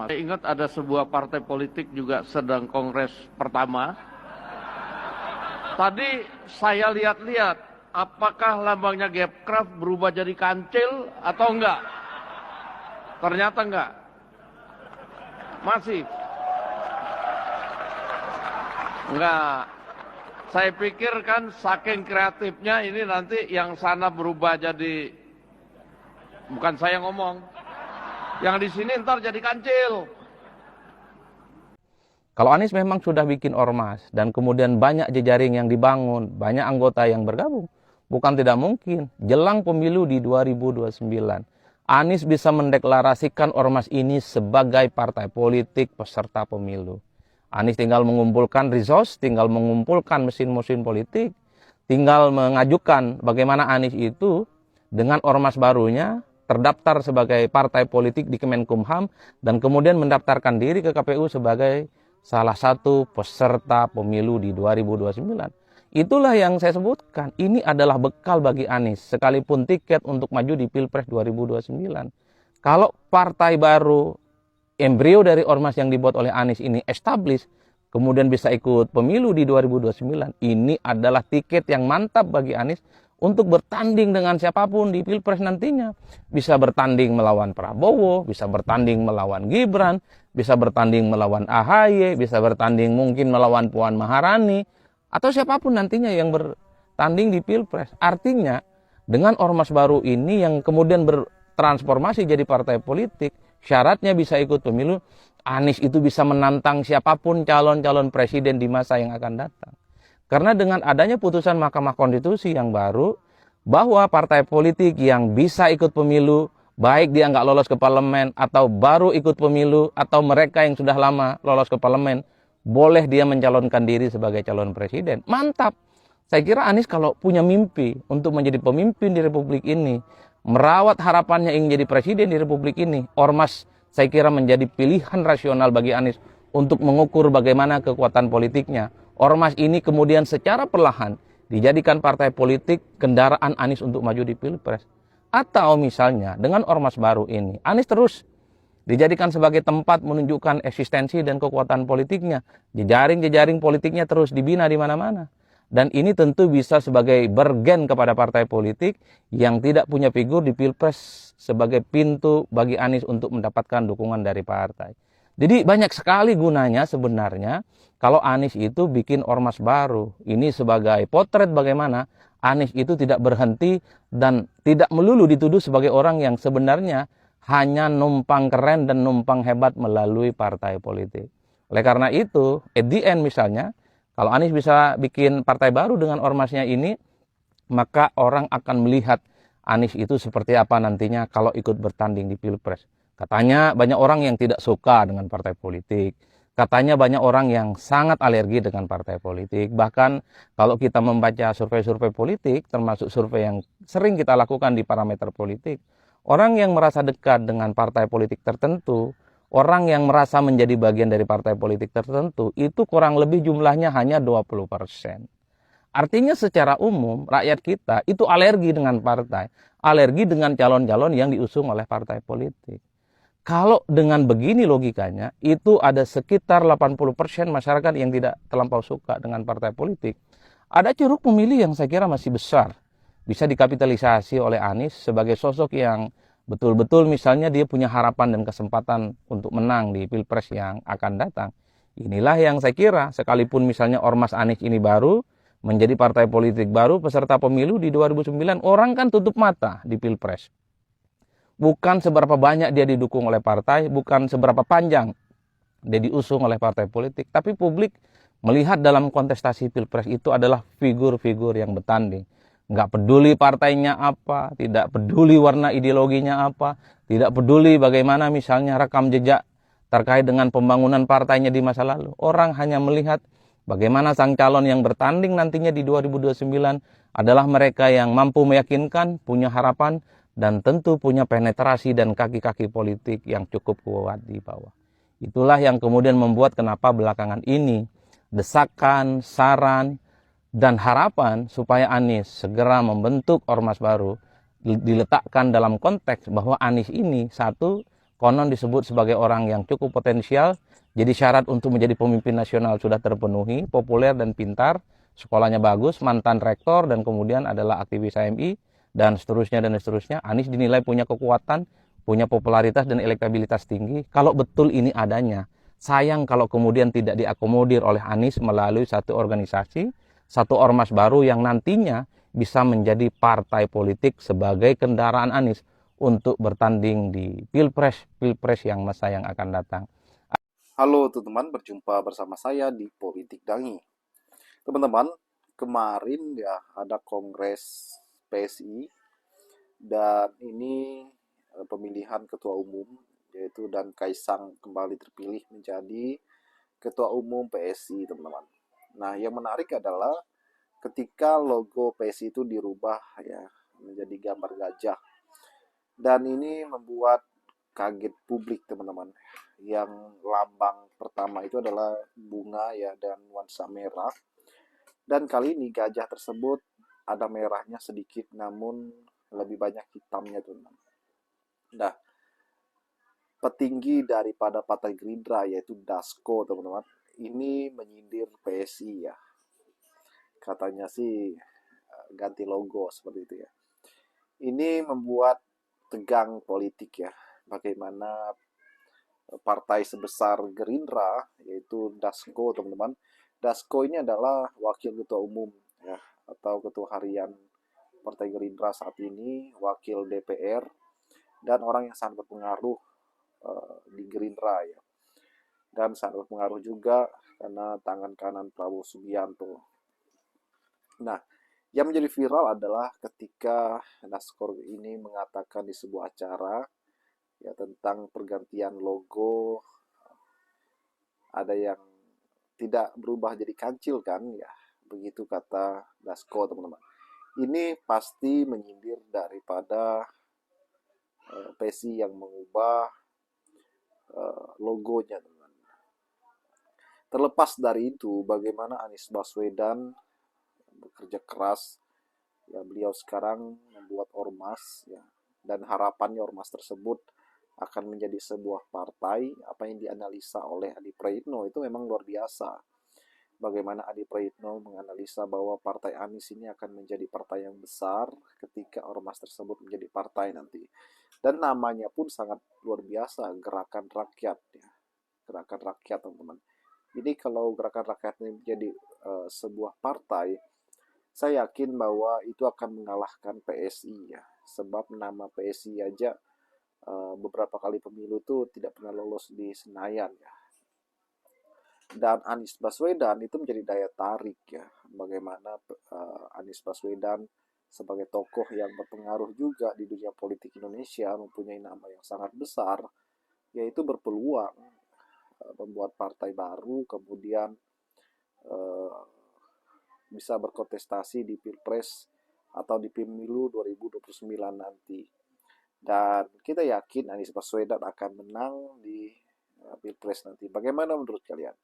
Saya ingat ada sebuah partai politik juga sedang kongres pertama. Tadi saya lihat-lihat, apakah lambangnya Gapcraft berubah jadi kancil atau enggak? Ternyata enggak. Masih. Enggak. Saya pikir kan saking kreatifnya ini nanti yang sana berubah jadi, bukan saya ngomong, yang di sini ntar jadi kancil. Kalau Anies memang sudah bikin ormas dan kemudian banyak jejaring yang dibangun, banyak anggota yang bergabung, bukan tidak mungkin jelang pemilu di 2029 Anies bisa mendeklarasikan ormas ini sebagai partai politik peserta pemilu. Anies tinggal mengumpulkan resource, tinggal mengumpulkan mesin-mesin politik, tinggal mengajukan bagaimana Anies itu dengan ormas barunya terdaftar sebagai partai politik di Kemenkumham dan kemudian mendaftarkan diri ke KPU sebagai salah satu peserta pemilu di 2029. Itulah yang saya sebutkan. Ini adalah bekal bagi Anies, sekalipun tiket untuk maju di Pilpres 2029. Kalau partai baru, embrio dari ormas yang dibuat oleh Anies ini establish, kemudian bisa ikut pemilu di 2029, ini adalah tiket yang mantap bagi Anies untuk bertanding dengan siapapun di Pilpres nantinya. Bisa bertanding melawan Prabowo, bisa bertanding melawan Gibran, bisa bertanding melawan AHY, bisa bertanding mungkin melawan Puan Maharani, atau siapapun nantinya yang bertanding di Pilpres. Artinya, dengan ormas baru ini yang kemudian bertransformasi jadi partai politik, syaratnya bisa ikut pemilu, Anies itu bisa menantang siapapun calon-calon presiden di masa yang akan datang. Karena dengan adanya putusan Mahkamah Konstitusi yang baru, bahwa partai politik yang bisa ikut pemilu, baik dia nggak lolos ke parlemen, atau baru ikut pemilu, atau mereka yang sudah lama lolos ke parlemen, boleh dia mencalonkan diri sebagai calon presiden. Mantap. Saya kira Anies kalau punya mimpi untuk menjadi pemimpin di Republik ini, merawat harapannya ingin jadi presiden di Republik ini, ormas saya kira menjadi pilihan rasional bagi Anies untuk mengukur bagaimana kekuatan politiknya. Ormas ini kemudian secara perlahan dijadikan partai politik kendaraan Anies untuk maju di Pilpres. Atau misalnya dengan ormas baru ini, Anies terus dijadikan sebagai tempat menunjukkan eksistensi dan kekuatan politiknya. Jejaring-jejaring politiknya terus dibina di mana-mana. Dan ini tentu bisa sebagai bergen kepada partai politik yang tidak punya figur di Pilpres sebagai pintu bagi Anies untuk mendapatkan dukungan dari partai. Jadi banyak sekali gunanya sebenarnya kalau Anies itu bikin ormas baru. Ini sebagai potret bagaimana Anies itu tidak berhenti dan tidak melulu dituduh sebagai orang yang sebenarnya hanya numpang keren dan numpang hebat melalui partai politik. Oleh karena itu, at the end misalnya, kalau Anies bisa bikin partai baru dengan ormasnya ini, maka orang akan melihat Anies itu seperti apa nantinya kalau ikut bertanding di Pilpres. Katanya banyak orang yang tidak suka dengan partai politik. Katanya banyak orang yang sangat alergi dengan partai politik. Bahkan kalau kita membaca survei-survei politik, termasuk survei yang sering kita lakukan di parameter politik, orang yang merasa dekat dengan partai politik tertentu, orang yang merasa menjadi bagian dari partai politik tertentu, itu kurang lebih jumlahnya hanya 20%. Artinya secara umum rakyat kita itu alergi dengan partai, alergi dengan calon-calon yang diusung oleh partai politik. Kalau dengan begini logikanya, itu ada sekitar 80% masyarakat yang tidak terlampau suka dengan partai politik. Ada ceruk pemilih yang saya kira masih besar, bisa dikapitalisasi oleh Anies sebagai sosok yang betul-betul misalnya dia punya harapan dan kesempatan untuk menang di Pilpres yang akan datang. Inilah yang saya kira, sekalipun misalnya ormas Anies ini baru, menjadi partai politik baru, peserta pemilu di 2009, orang kan tutup mata di Pilpres. Bukan seberapa banyak dia didukung oleh partai, bukan seberapa panjang dia diusung oleh partai politik, tapi publik melihat dalam kontestasi Pilpres itu adalah figur-figur yang bertanding. Nggak peduli partainya apa, tidak peduli warna ideologinya apa, tidak peduli bagaimana misalnya rekam jejak terkait dengan pembangunan partainya di masa lalu. Orang hanya melihat bagaimana sang calon yang bertanding nantinya di 2029 adalah mereka yang mampu meyakinkan, punya harapan, dan tentu punya penetrasi dan kaki-kaki politik yang cukup kuat di bawah. Itulah yang kemudian membuat kenapa belakangan ini desakan, saran, dan harapan supaya Anies segera membentuk ormas baru diletakkan dalam konteks bahwa Anies ini satu Konon disebut sebagai orang yang cukup potensial, jadi syarat untuk menjadi pemimpin nasional sudah terpenuhi, populer dan pintar, sekolahnya bagus, mantan rektor, dan kemudian adalah aktivis HMI, dan seterusnya dan seterusnya. Anies dinilai punya kekuatan, punya popularitas dan elektabilitas tinggi. Kalau betul ini adanya, sayang kalau kemudian tidak diakomodir oleh Anies melalui satu organisasi, satu ormas baru yang nantinya bisa menjadi partai politik sebagai kendaraan Anies untuk bertanding di pilpres yang masa yang akan datang. Halo teman-teman, berjumpa bersama saya di Politik Dangi. Teman-teman, kemarin ya ada kongres PSI dan ini pemilihan ketua umum, yaitu dan Kaisang kembali terpilih menjadi ketua umum PSI, teman-teman. Nah, yang menarik adalah ketika logo PSI itu dirubah ya menjadi gambar gajah. Dan ini membuat kaget publik, teman-teman. Yang lambang pertama itu adalah bunga ya dan nuansa merah. Dan kali ini gajah tersebut ada merahnya sedikit namun lebih banyak hitamnya, teman-teman. Nah, petinggi daripada Partai Gerindra yaitu Dasko, teman-teman, ini menyindir PSI ya. Katanya sih ganti logo seperti itu ya. Ini membuat tegang politik ya. Bagaimana partai sebesar Gerindra, yaitu Dasko, teman-teman. Dasko ini adalah wakil ketua umum ya, atau ketua harian Partai Gerindra saat ini, wakil DPR, dan orang yang sangat berpengaruh di Gerindra ya. Dan sangat berpengaruh juga karena tangan kanan Prabowo Subianto. Nah, yang menjadi viral adalah ketika Dasko ini mengatakan di sebuah acara ya tentang pergantian logo, ada yang tidak berubah jadi kancil kan ya, begitu kata Dasko, teman-teman. Ini pasti menyindir daripada PSI yang mengubah logonya, teman-teman. Terlepas dari itu, bagaimana Anies Baswedan bekerja keras ya, beliau sekarang membuat ormas ya, dan harapannya ormas tersebut akan menjadi sebuah partai. Apa yang dianalisa oleh Adi Praitno itu memang luar biasa. Bagaimana Adi Praitno menganalisa bahwa partai Anies ini akan menjadi partai yang besar ketika ormas tersebut menjadi partai nanti. Dan namanya pun sangat luar biasa, Gerakan Rakyat ya. Gerakan Rakyat, teman-teman. Ini kalau Gerakan Rakyat ini menjadi sebuah partai, saya yakin bahwa itu akan mengalahkan PSI ya. Sebab nama PSI aja beberapa kali pemilu itu tidak pernah lolos di Senayan ya. Dan Anies Baswedan itu menjadi daya tarik ya. Bagaimana Anies Baswedan sebagai tokoh yang berpengaruh juga di dunia politik Indonesia, mempunyai nama yang sangat besar, yaitu berpeluang membuat partai baru, kemudian bisa berkontestasi di Pilpres atau di Pemilu 2029 nanti. Dan kita yakin Anies Baswedan akan menang di Pilpres nanti. Bagaimana menurut kalian?